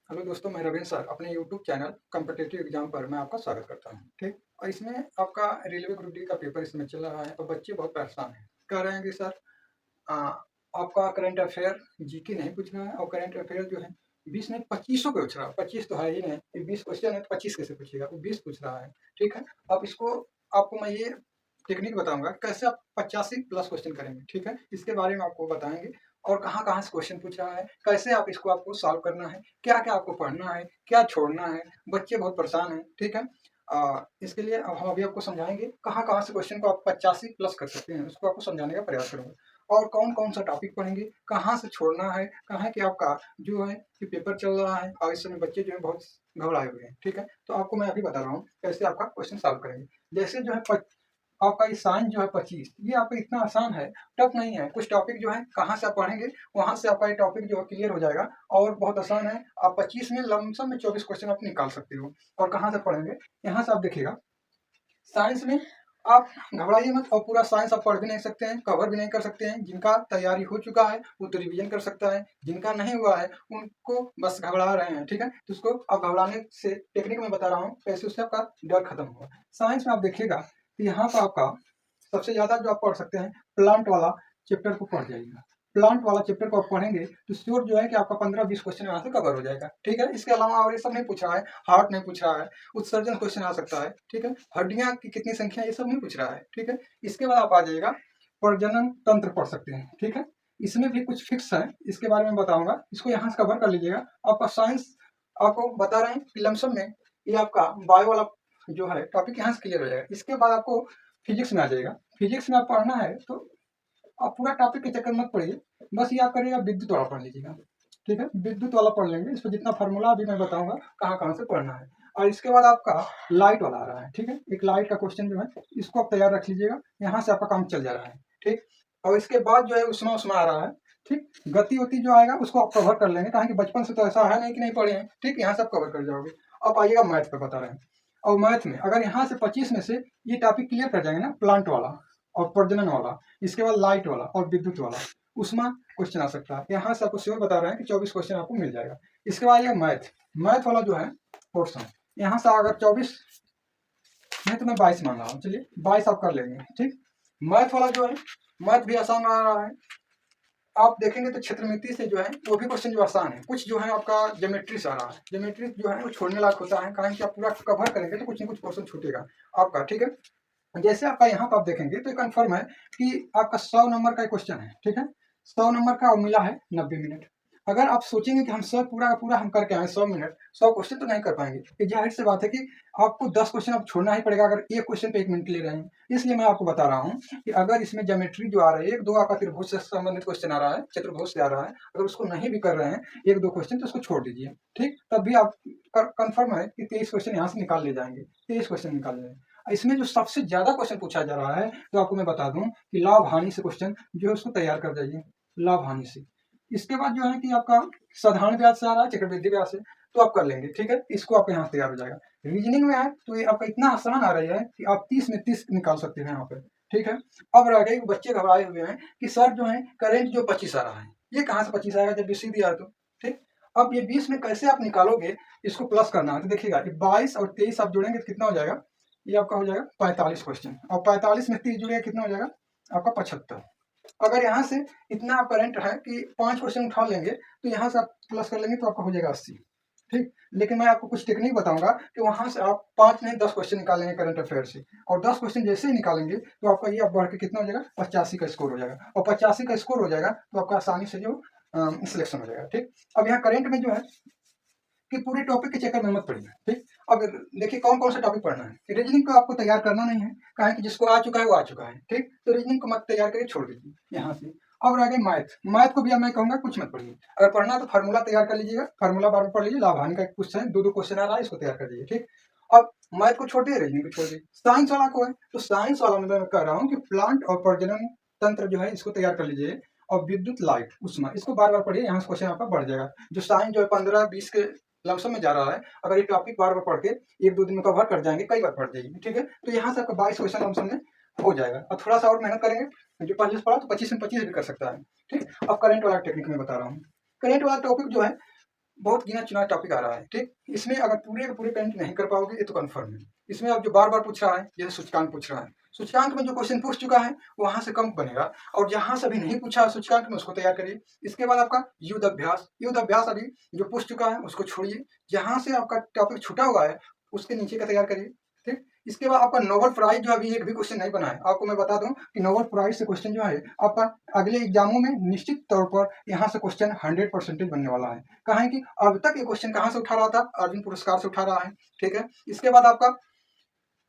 Hello दोस्तों, मैं Ravindra sir अपने यूट्यूब चैनल कॉम्पिटिटिव एग्जाम पर मैं आपका स्वागत करता हूं। ठीक। और इसमें आपका रेलवे ग्रुप डी का पेपर इसमें चल रहा है और बच्चे बहुत परेशान हैं। कह रहे हैं कि सर आ, आपका करंट अफेयर जीके नहीं पूछ रहा है और करंट अफेयर जो है 20 नहीं 25 पूछ रहा है। 25 तो है ही नहीं, ये 20 क्वेश्चन है तो 25 कैसे पूछेगा, वो 20 पूछ रहा है। ठीक है। अब इसको आपको मैं ये टेक्निक बताऊंगा कैसे आप 85 प्लस क्वेश्चन करेंगे। ठीक है, इसके बारे में आपको बताएंगे और कहाँ कहाँ से क्वेश्चन पूछ रहा है, कैसे आप इसको आपको सॉल्व करना है, क्या क्या आपको पढ़ना है, क्या छोड़ना है। बच्चे बहुत परेशान हैं। ठीक है। इसके लिए अब हम अभी आपको समझाएंगे कहाँ कहाँ से क्वेश्चन को आप 85 प्लस कर सकते हैं, उसको आपको समझाने का प्रयास करूंगा। और कौन कौन सा टॉपिक पढ़ेंगे, कहाँ से छोड़ना है, कहाँ कि आपका जो है कि पेपर चल रहा है और इस समय बच्चे जो है बहुत घबराए हुए हैं। ठीक है, तो आपको मैं अभी बता रहा हूँ कैसे आपका क्वेश्चन सॉल्व करेंगे। जैसे जो है आपका ये साइन जो है 25, ये आपका इतना आसान है, टफ नहीं है। कुछ टॉपिक जो है कहाँ से आप पढ़ेंगे वहां से आपका ये टॉपिक जो है क्लियर हो जाएगा और बहुत आसान है। आप 25 में लमसम में 24 क्वेश्चन आप निकाल सकते हो। और कहाँ से पढ़ेंगे, यहाँ से आप देखिएगा। साइंस में आप घबराइए मत, और पूरा साइंस आप पढ़ भी नहीं सकते हैं, कवर भी नहीं कर सकते हैं। जिनका तैयारी हो चुका है वो तो रिवीजन कर सकता है, जिनका नहीं हुआ है उनको बस घबरा रहे हैं। ठीक है, तो उसको आप घबराने से टेक्निक में बता रहा हूँ कैसे उससे आपका डर खत्म होगा। साइंस में आप देखिएगा तो यहाँ पर आपका सबसे ज्यादा जो आप पढ़ सकते हैं प्लांट वाला चैप्टर को पढ़ जाइएगा। प्लांट वाला चैप्टर को आप पढ़ेंगे तो श्योर जो है कि आपका 15-20 क्वेश्चन यहाँ से कवर हो जाएगा। ठीक है, इसके अलावा और ये सब नहीं पूछ रहा है, हार्ट नहीं पूछ रहा है, उत्सर्जन क्वेश्चन आ सकता है। ठीक है, हड्डियां की कितनी संख्या, ये सब नहीं पूछ रहा है। ठीक है, इसके बाद आप आ जाइएगा प्रजनन तंत्र पढ़ सकते हैं। ठीक है, इसमें भी कुछ फिक्स है, इसके बारे में बताऊंगा, इसको यहाँ से कवर कर लीजिएगा। आपका साइंस आपको बता रहे हैं कि लमसम में ये आपका बायो वाला जो है टॉपिक यहाँ से क्लियर हो जाएगा। इसके बाद आपको फिजिक्स में आ जाएगा। फिजिक्स में आप पढ़ना है तो आप पूरा टॉपिक के चक्कर मत पड़िए, बस ये आप करिएगा विद्युत वाला पढ़ लीजिएगा। ठीक है, विद्युत वाला पढ़ लेंगे, इस पर जितना फार्मूला अभी मैं बताऊंगा कहाँ कहाँ से पढ़ना है। और इसके बाद आपका लाइट वाला आ रहा है। ठीक है, एक लाइट का क्वेश्चन जो है इसको आप तैयार रख लीजिएगा, यहाँ से आपका काम चल जा रहा है। ठीक, और इसके बाद जो है उसमें उसमें आ रहा है। ठीक, गति वति जो आएगा उसको आप कवर कर लेंगे, कहा कि बचपन से तो ऐसा है नहीं कि नहीं पढ़े हैं। ठीक, यहाँ से आप कवर कर जाओगे। अब आइएगा मैथ पे बता रहे हैं। और मैथ में अगर यहाँ से 25 में से ये टॉपिक क्लियर कर जाएंगे ना, प्लांट वाला और प्रजनन वाला, इसके बाद लाइट वाला और विद्युत वाला, उसमें क्वेश्चन आ सकता है। यहाँ से आपको श्योर बता रहे हैं कि 24 क्वेश्चन आपको मिल जाएगा। इसके बाद ये मैथ मैथ वाला जो है पोर्सन, यहाँ से अगर 24 नहीं तो मैं 22 मान रहा हूँ, चलिए 22 आप कर लेंगे। ठीक, मैथ वाला जो है मैथ भी आसान आ रहा है। आप देखेंगे तो क्षेत्रमिति से जो है वो भी क्वेश्चन जो आसान है। कुछ जो है आपका ज्योमेट्री से आ रहा है, ज्योमेट्री जो है वो छोड़ने लायक होता है, कारण कि आप पूरा कवर करेंगे तो कुछ ना कुछ क्वेश्चन छूटेगा आपका। ठीक है, जैसे आपका यहाँ पर आप देखेंगे तो कंफर्म है कि आपका 100 नंबर का क्वेश्चन है। ठीक है, 100 नंबर का मिला है 90 मिनट। अगर आप सोचेंगे कि हम 100 पूरा का पूरा हम करके आए 100 मिनट 100 क्वेश्चन, तो नहीं कर पाएंगे। ये जाहिर सी बात है कि आपको 10 क्वेश्चन आप छोड़ना ही पड़ेगा अगर एक क्वेश्चन पे 1 मिनट ले रहे हैं। इसलिए मैं आपको बता रहा हूँ कि अगर इसमें ज्योमेट्री जो आ रही है, एक दो आपका त्रिभुज से संबंधित क्वेश्चन आ रहा है, चतुर्भुज से आ रहा है, अगर उसको नहीं भी कर रहे हैं एक दो क्वेश्चन, तो उसको छोड़ दीजिए। ठीक, तब भी आप कंफर्म है कि 23 क्वेश्चन यहाँ से निकाल ले जाएंगे, 23 क्वेश्चन निकाल ले जाएंगे। इसमें जो सबसे ज्यादा क्वेश्चन पूछा जा रहा है, तो आपको मैं बता दूं कि लाभ हानि से क्वेश्चन जो है उसको तैयार कर जाइए, लाभ हानि से। इसके बाद जो है कि आपका साधारण ब्याज से आ रहा है, चक्रवृद्धि ब्याज से, तो आप कर लेंगे। ठीक है, इसको आपके यहाँ तैयार हो जाएगा। रीजनिंग में है तो ये आपका इतना आसान आ रही है कि आप 30 में 30 निकाल सकते हैं यहाँ पे। ठीक है, अब रह गए बच्चे घबराए हुए हैं कि सर जो है करेंट जो 25 आ रहा है, ये कहाँ से 25 आएगा जब बीसी दिया तो। ठीक, अब ये 20 में कैसे आप निकालोगे, इसको प्लस करना है। तो देखिएगा 22 और 23 आप जोड़ेंगे तो कितना हो जाएगा, ये आपका हो जाएगा 45 क्वेश्चन। और 45 में 30 जुड़ेगा कितना हो जाएगा आपका 75। अगर यहाँ से इतना आप करंट है कि 5 क्वेश्चन उठा लेंगे तो यहाँ से आप प्लस कर लेंगे तो आपका हो जाएगा 80। ठीक, लेकिन मैं आपको कुछ टेक्निक बताऊंगा कि वहां से आप 5 नहीं 10 क्वेश्चन निकालेंगे करंट अफेयर से, और 10 क्वेश्चन जैसे ही निकालेंगे तो आपका ये बढ़ के कितना हो जाएगा 85 का स्कोर हो जाएगा। और 85 का स्कोर हो जाएगा तो आपका आसानी से जो सिलेक्शन हो जाएगा। ठीक, अब यहाँ करंट में जो है कि पूरे टॉपिक के चक्कर में मत पड़िए। ठीक, अब देखिए कौन कौन सा टॉपिक पढ़ना है। रीजनिंग को आपको तैयार करना नहीं है, कहा कि जिसको आ चुका है वो आ चुका है। ठीक, तो रीजनिंग को मत तैयार करके छोड़ दीजिए यहाँ से। अब रह गए मैथ, मैथ को भी अब मैं कहूंगा कुछ मत पढ़िए। अगर पढ़ना है तो फार्मूला तैयार कर लीजिएगा, फार्मूला बार बार पढ़ लीजिए। लाभ हानि का क्वेश्चन दो क्वेश्चन आ रहा है, इसको तैयार कर दीजिए। ठीक, अब मैथ को छोड़ दिए, रीजनिंग को छोड़ दिए। साइंस वाला को है तो साइंस वाला में मैं कह रहा हूँ कि प्लांट और प्रजनन तंत्र जो है इसको तैयार कर लीजिए। और विद्युत लाइट उसमें इसको बार बार पढ़िए, यहाँ से क्वेश्चन आपका बढ़ जाएगा। जो साइंस जो है 15-20 के लमसम में जा रहा है, अगर ये टॉपिक बार बार पढ़ के 1-2 दिन में कवर कर जाएंगे, कई बार पढ़ जाएंगे। ठीक है, तो यहाँ से आपका 22 क्वेश्चन लमसम में हो जाएगा। और थोड़ा सा और मेहनत करेंगे, जो पहले से पढ़ा तो 25 में 25 भी कर सकता है। ठीक, अब करंट वाला टेक्निक में बता रहा हूँ। करंट वाला टॉपिक जो है बहुत गिना-चुना टॉपिक आ रहा है, ठीक? इसमें अगर पूरे के पूरे पेंट नहीं कर पाओगे ये तो कन्फर्म है। इसमें अब जो बार-बार पूछ रहा है, जैसे सूचकांक पूछ रहा है, सूचकांक में जो क्वेश्चन पूछ चुका है, वहाँ से कम बनेगा और जहाँ से अभी नहीं पूछा सूचकांक में उसको तैयार करिए। इसके बाद आपका युद्ध अभ्यास अभी जो पूछ चुका है उसको छोड़िए, जहाँ से आपका टॉपिक छूटा हुआ है, उसके नीचे का तैयार करिए, ठीक? इसके बाद आपका नोबेल प्राइज़ जो अभी एक भी क्वेश्चन नहीं बना है, आपको मैं बता दूँ कि नोबेल प्राइज़ से क्वेश्चन जो है आपका अगले एग्जामों में निश्चित तौर पर यहाँ से क्वेश्चन 100% बनने वाला है। कहा है कि अब तक ये क्वेश्चन कहाँ से उठा रहा था, अर्जुन पुरस्कार से उठा रहा है, ठीक है? इसके बाद आपका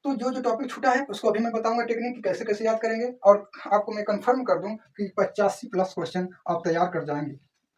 तो जो टॉपिक छूटा है उसको अभी मैं बताऊंगा टेक्निक कैसे कैसे याद करेंगे और आपको मैं कंफर्म कर दूं कि 85+ क्वेश्चन आप तैयार कर जाएंगे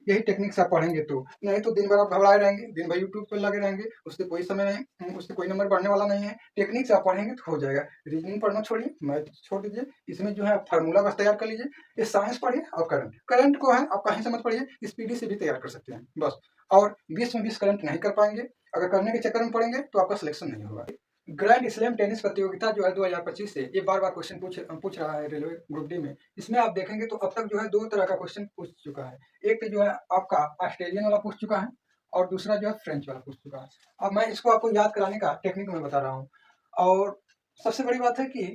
यही टेक्निक से आप पढ़ेंगे तो। नहीं तो दिन भर आप घबराए रहेंगे, दिन भर यूट्यूब पर लगे रहेंगे, उससे कोई समय नहीं, उससे कोई नंबर बढ़ने वाला नहीं है। टेक्निक से आप पढ़ेंगे तो हो जाएगा। रीजनिंग पढ़ना छोड़िए, मैथ छोड़ दीजिए, इसमें जो है फार्मूला बस तैयार कर लीजिए। ये साइंस पढ़िए और करंट को है आप कहीं से मत पढ़िए, स्पीडी से भी तैयार कर सकते हैं बस। और 20 में 20 करंट नहीं कर पाएंगे, अगर करने के चक्कर में पड़ेंगे तो आपका सिलेक्शन नहीं होगा। ग्रैंड स्लैम टेनिस प्रतियोगिता जो है 2025 से ये बार-बार क्वेश्चन पूछ रहा है रेलवे ग्रुप डी में। इसमें आप देखेंगे तो अब तक जो है 2 तरह का क्वेश्चन पूछ चुका है। एक जो है आपका ऑस्ट्रेलियन वाला पूछ चुका है और दूसरा जो है फ्रेंच वाला पूछ चुका है। अब मैं इसको आपको याद कराने का टेक्निक मैं बता रहा हूँ। और सबसे बड़ी बात है कि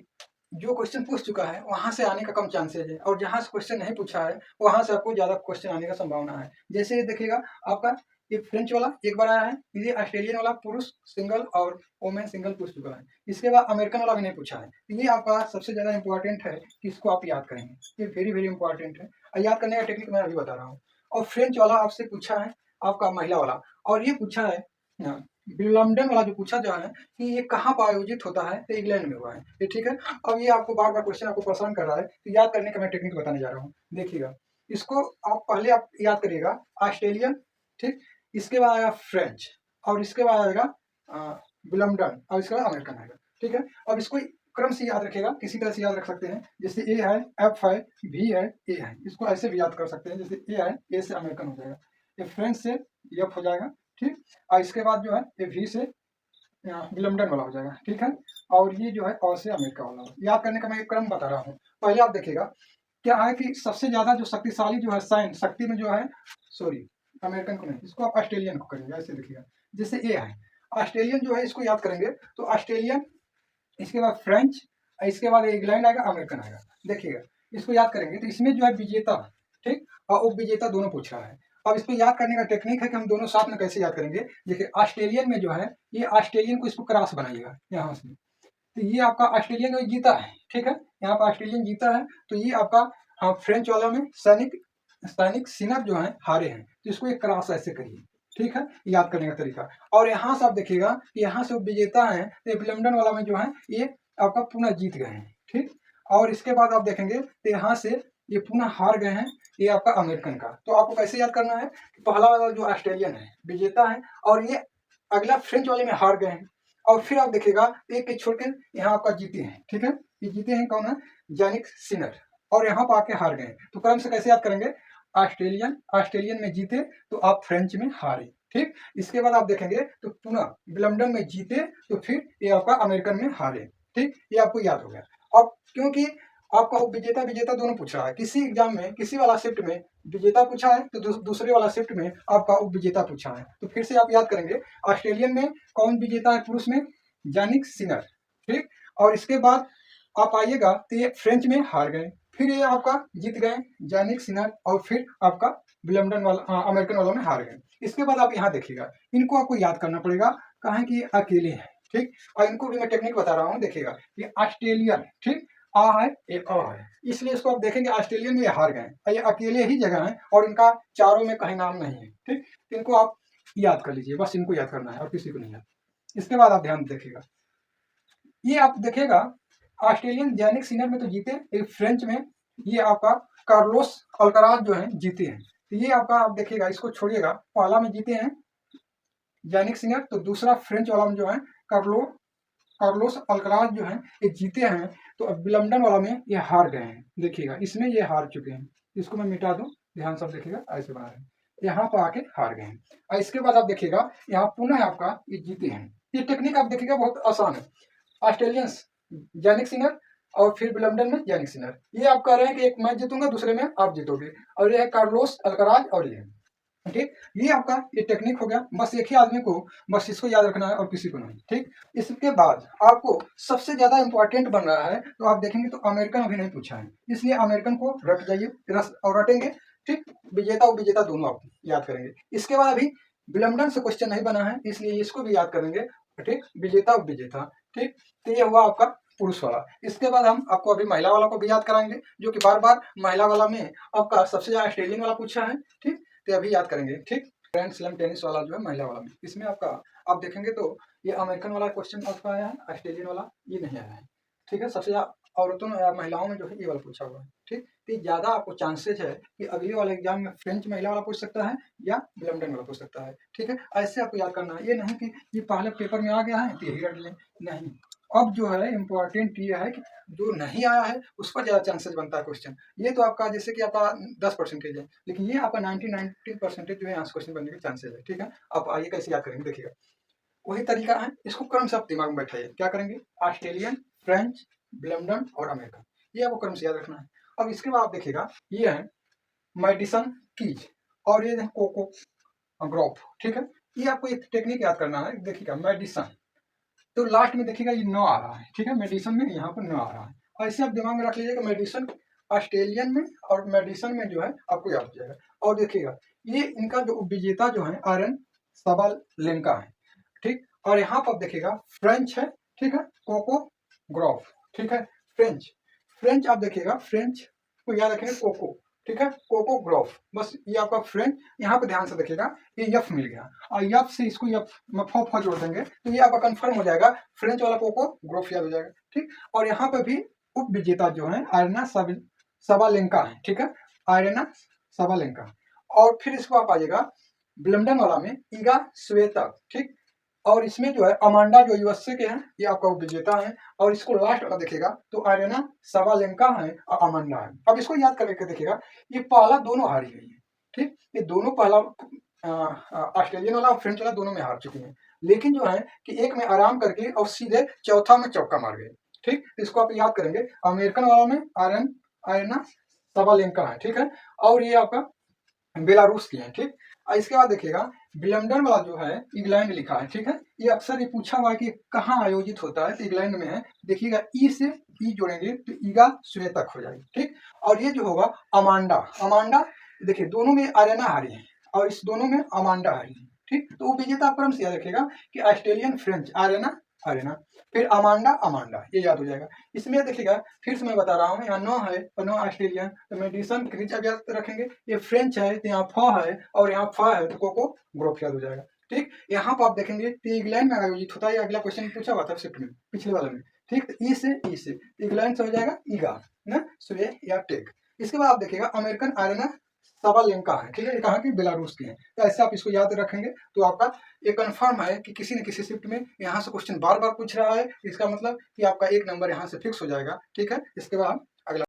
जो क्वेश्चन पूछ चुका है वहाँ से आने का कम चांसेज है और जहाँ से क्वेश्चन नहीं पूछा है वहाँ से आपको ज़्यादा क्वेश्चन आने का संभावना है। जैसे ये देखिएगा आपका ये फ्रेंच वाला एक बार आया है, ये ऑस्ट्रेलियन वाला पुरुष सिंगल और वोमेन सिंगल पूछ चुका है। इसके बाद अमेरिकन वाला भी नहीं पूछा है। ये आपका सबसे ज़्यादा इंपॉर्टेंट है कि इसको आप याद करेंगे, ये वेरी इंपॉर्टेंट है और याद करने का टेक्निक मैं अभी बता रहा हूँ। और फ्रेंच वाला आपसे पूछा है आपका महिला वाला, और ये पूछा है विम्बलडन वाला जो पूछा जा है कि ये कहाँ पर आयोजित होता है, तो इंग्लैंड में हुआ है, ये ठीक है। अब ये आपको बार-बार क्वेश्चन आपको परेशान कर रहा है, तो याद करने का मैं टेक्निक बताने जा रहा हूँ। देखिएगा, इसको आप पहले आप याद करिएगा ऑस्ट्रेलियन, ठीक? इसके बाद आएगा फ्रेंच और इसके बाद आएगा विम्बलडन और इसके बाद अमेरिकन आएगा, ठीक है। अब इसको क्रम से याद रखिएगा, किसी तरह से याद रख सकते हैं, जैसे ए है, एफ है, भी है, ए है, इसको ऐसे भी याद कर सकते हैं, जैसे ए है, ए से अमेरिकन हो जाएगा, ये फ्रेंच से एफ हो जाएगा, ठीक। और इसके बाद जो है ये वी से विम्बलडन वाला हो जाएगा, ठीक है। और ये जो है और से अमेरिका वाला याद करने का मैं एक क्रम बता रहा हूँ। पहले आप देखिएगा क्या है कि सबसे ज्यादा जो शक्तिशाली जो है साइन शक्ति में जो है, सॉरी अमेरिकन को नहीं, इसको आप ऑस्ट्रेलियन को करेंगे, ऐसे देखिएगा। जैसे ए है ऑस्ट्रेलियन जो है, इसको याद करेंगे तो ऑस्ट्रेलियन, इसके बाद फ्रेंच, इसके बाद इंग्लैंड आएगा, अमेरिकन आएगा। देखिएगा इसको याद करेंगे तो इसमें जो है विजेता, ठीक, और उप विजेता दोनों पूछ रहा है। अब इसको याद करने का टेक्निक है कि हम दोनों साथ में कैसे याद करेंगे। देखिए ऑस्ट्रेलियन में जो है ये ऑस्ट्रेलियन को इसको क्रॉस बनाइएगा यहाँ से, तो ये आपका ऑस्ट्रेलियन जो जीता है, ठीक है, यहाँ पर ऑस्ट्रेलियन जीता है, तो ये आपका फ्रेंच वाला में सैनिक सिनर जो है हारे हैं, तो इसको एक क्रॉस ऐसे करिए, ठीक है, याद करने का तरीका। और यहाँ से आप देखिएगा कि यहाँ से विजेता है, तो विम्बलडन वाला में जो है ये आपका पुनः जीत गए हैं, ठीक। और इसके बाद आप देखेंगे तो यहाँ से ये पुनः हार गए हैं, ये आपका अमेरिकन का। तो आपको कैसे याद करना है कि पहला वाला जो ऑस्ट्रेलियन है विजेता है और ये अगला फ्रेंच वाले में हार गए हैं। और फिर आप देखिएगा एक के छोड़ के यहाँ आपका जीते हैं, ठीक है, ये जीते हैं कौन है, यानिक सिनर, और यहाँ पर आके हार गए। तो क्रम से कैसे याद करेंगे, ऑस्ट्रेलियन में जीते तो आप फ्रेंच में हारे, ठीक। इसके बाद आप देखेंगे तो पुनः विम्बलडन में जीते तो फिर ये आपका अमेरिकन में हारे, ठीक, ये आपको याद हो गया। अब क्योंकि आपका विजेता विजेता दोनों पूछ रहा है, किसी एग्जाम में किसी वाला शिफ्ट में विजेता पूछा है तो दूसरे वाला शिफ्ट में आपका उप विजेता पूछा है, तो फिर से आप याद करेंगे ऑस्ट्रेलियन में कौन विजेता है पुरुष में, यानिक सिनर, ठीक। और इसके बाद आप आइएगा तो ये फ्रेंच में हार गए, फिर ये आपका जीत गए यानिक सिनर, और फिर आपका विम्बलडन वाला अमेरिकन वाला में हार गए। इसके बाद आप यहाँ देखिएगा, इनको आपको याद करना पड़ेगा, कहें कि ये अकेले हैं, ठीक। और इनको भी मैं टेक्निक बता रहा हूँ, देखिएगा ये ऑस्ट्रेलियन, ठीक, आ है एक अ है, इसलिए इसको आप देखेंगे ऑस्ट्रेलियन में ये हार गए, ये अकेले ही जगह है और इनका चारों में कहीं नाम नहीं है, ठीक। इनको आप याद कर लीजिए, बस इनको याद करना है और किसी को नहीं याद। इसके बाद आप ध्यान देखिएगा, ये आप देखिएगा ऑस्ट्रेलियन यानिक सिनर में तो जीते, फ्रेंच में ये आपका कार्लोस अल्कराज जो है जीते हैं। तो ये आपका आप देखिएगा, इसको छोड़िएगा, पहला में जीते हैं यानिक सिनर, तो दूसरा फ्रेंच वाला में जो है कार्लोस अल्कराज जो है ये जीते हैं, तो अब विम्बलडन वाला में ये हार गए हैं। देखिएगा इसमें ये हार चुके हैं, इसको मैं मिटा दूं, ध्यान सब देखिएगा, ऐसे बना है, यहाँ पर आके हार गए हैं। और इसके बाद आप देखिएगा यहाँ पुनः आपका ये जीते हैं। ये टेक्निक आप देखिएगा बहुत आसान है, ऑस्ट्रेलियंस यानिक सिनर और फिर विम्बलडन में यानिक सिनर, ये आप कह रहे हैं कि एक मैं जीतूंगा दूसरे में आप जीतोगे, और ये है कार्लोस अल्कराज और ये ठीक, ये आपका ये टेक्निक हो गया। बस एक ही आदमी को बस इसको याद रखना है और किसी को नहीं। ठीक, इसके बाद आपको सबसे ज्यादा इंपॉर्टेंट बन रहा है, तो आप देखेंगे तो अमेरिकन अभी नहीं पूछा है, इसलिए अमेरिकन को रट जाइए और रटेंगे। ठीक, विजेता और विजेता दोनों आप याद करेंगे। इसके बाद अभी विलम्बन से क्वेश्चन नहीं बना है, इसलिए इसको भी याद करेंगे। ठीक, विजेता और विजेता। ठीक, तो ये हुआ आपका पुरुष वाला। इसके बाद हम आपको अभी महिला वाला को भी याद कराएंगे, जो कि बार बार महिला वाला में आपका सबसे ज्यादा ऑस्ट्रेलियन वाला पूछा है। ठीक, तो अभी याद करेंगे। ठीक, ग्रैंड स्लैम टेनिस वाला जो है महिला वाला में, इसमें आपका आप देखेंगे तो ये अमेरिकन वाला क्वेश्चन आपका आया है, ऑस्ट्रेलियन वाला ये नहीं आया है। ठीक है, सबसे ज्यादा औरतों में या महिलाओं में जो है ये वाला पूछा हुआ है। ठीक, तो ज्यादा आपको चांसेस है कि अगले वाले एग्जाम में फ्रेंच महिला वाला पूछ सकता है या लंदन वाला पूछ सकता है। ठीक है, ऐसे आपको याद करना है, ये नहीं कि ये पहले पेपर में आ गया है तो यही रट लें, नहीं। अब जो है इम्पोर्टेंट ये है कि जो नहीं आया है उस पर ज्यादा चांसेस बनता है क्वेश्चन। ये तो आपका जैसे कि आपका 10% है, लेकिन ये आपका 90% जो है यहाँ से क्वेश्चन बनने के चांसेस है। ठीक है, आप आइए कैसे याद करेंगे, देखिएगा वही तरीका है, इसको क्रम से आप दिमाग में बैठाइए। क्या करेंगे, ऑस्ट्रेलियन, फ्रेंच, लंदन और अमेरिकन, ये आपको क्रम से याद रखना है। अब इसके बाद आप देखिएगा ये है मेडिसन कीज और ये कोको ग्रोफ। ठीक है, ये आपको एक टेक्निक याद करना है। देखिएगा मेडिसन, तो लास्ट में देखिएगा ये न आ रहा है। ठीक है, मेडिसन में यहाँ पर न आ रहा है, ऐसे आप दिमाग में रख लीजिएगा। मेडिसन ऑस्ट्रेलियन में और मेडिसन में जो है आपको याद हो जाएगा। और देखिएगा ये इनका जो विजेता जो है आरएन सबालेंका है। ठीक, और यहाँ पर देखिएगा फ्रेंच है। ठीक है, कोको ग्रोफ। ठीक है, फ्रेंच फ्रेंच आप देखिएगा, फ्रेंच को याद रखेंगे कोको। ठीक है, कोको ग्रोफ, बस ये आपका फ्रेंच। यहाँ पे ध्यान से देखिएगा ये यफ मिल गया और यफ से इसको यफ में फ जोड़ देंगे तो ये आपका कंफर्म हो जाएगा, फ्रेंच वाला कोको ग्रोफ याद हो जाएगा। ठीक, और यहाँ पे भी उप विजेता जो है आयरना सबालेंका है। ठीक है, आयरना सबालेंका। और फिर इसको आप आइएगा लंदन वाला में ईगा स्वेतक। ठीक, और इसमें जो है अमांडा जो यूएसए के हैं, ये आपका विजेता है। और इसको लास्ट वाला देखिएगा तो आर्यना सबालेंका है और अमांडा है। अब इसको याद करके देखिएगा ये पहला दोनों हारी हुई है। ठीक, ये दोनों पहला ऑस्ट्रेलियन वाला और फ्रेंच वाला दोनों में हार चुकी हैं, लेकिन जो है कि एक में आराम करके और सीधे चौथा में चौका मार गए। ठीक, इसको आप याद करेंगे। अमेरिकन वाला में आर्यना सबालेंका है। ठीक है, और ये आपका बेलारूस की है। ठीक, और इसके बाद देखिएगा विलम्बडन वाला जो है इंग्लैंड लिखा है। ठीक है, ये अक्सर ये पूछा हुआ है कि कहाँ आयोजित होता है, तो इंग्लैंड में है। देखिएगा ई से ई जोड़ेंगे तो ईगा स्वेतक हो जाएगी। ठीक, और ये जो होगा अमांडा, अमांडा देखिए दोनों में आर्यना हारी है और इस दोनों में अमांडा हारी है। ठीक, तो वो विजेता क्रम से याद रखेगा कि ऑस्ट्रेलियन फ्रेंच आर्यना आर्यना, फिर अमांडा अमांडा, ये याद हो जाएगा। इसमें देखिएगा फिर से मैं बता रहा हूँ, यहाँ नो है और नो ऑस्ट्रेलियन, तो मेडिसन क्रीज याद रखेंगे। ये फ्रेंच है तो यहाँ फ है और यहाँ फ है तो कोको ग्रोफ याद हो जाएगा। ठीक, यहाँ पर आप देखेंगे तो इंग्लैंड में आयोजित होता है। अगला क्वेश्चन पूछा हुआ था शिफ्ट में पिछले वाले में। ठीक, तो ई से इंग्लैंड से हो जाएगा ईगा ना स्वे या टेक। इसके बाद आप देखिएगा अमेरिकन आर्यना सबालेंका है। ठीक है, ये कहाँ की, बेलारूस की है। तो ऐसे आप इसको याद रखेंगे तो आपका ये कंफर्म है कि किसी न किसी शिफ्ट में यहाँ से क्वेश्चन बार बार पूछ रहा है, इसका मतलब कि आपका एक नंबर यहाँ से फिक्स हो जाएगा। ठीक है, इसके बाद अगला